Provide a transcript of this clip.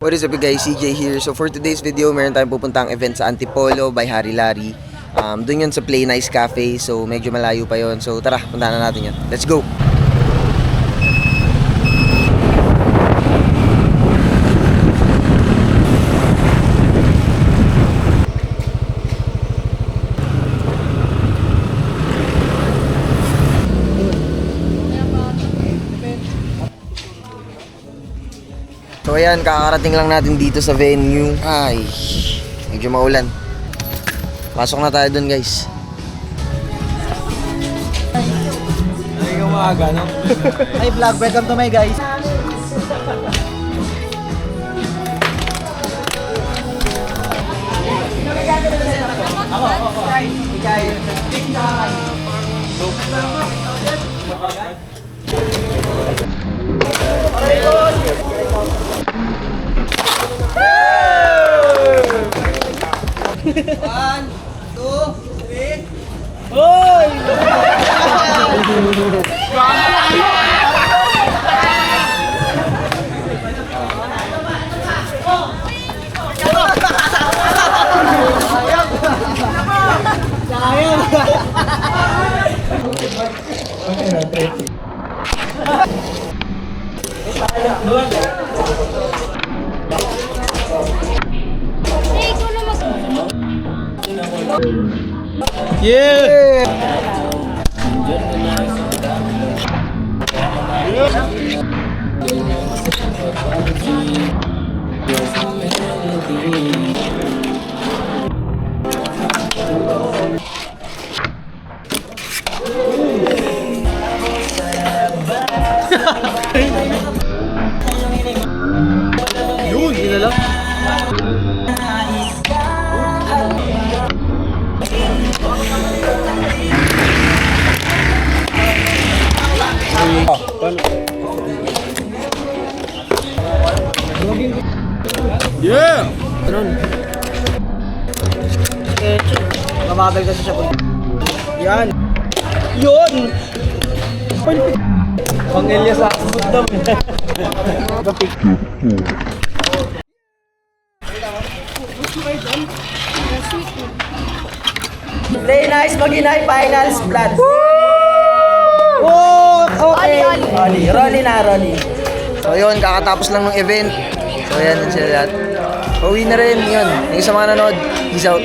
What is up guys, CJ here. So for today's video, meron tayong pupuntang event sa Antipolo by Harry Larry. Doon yun sa Play Nice Cafe. So medyo malayo pa yon. So tara, puntahan na natin yun. Let's go! So ayan, kakarating lang natin dito sa venue. Ay, medyo maulan. Pasok na tayo dun guys. Ay, umaga, no? Hi vlog, welcome to my guys. One, two, three. Hoy! Yeah! Yun, yun na lang. Yeah! Tron. Mamagal kasi siya po. Yan. Yun! Pang-Elya sa Budam. Gapik. Play Nice Maginay Finals Blood. Oh, okay. Rolly na, Rolly. So yun, kakatapos lang ng event. So ayan, yun sila lahat. Pauwi na rin, yun. Yung sa mga nanood, peace out.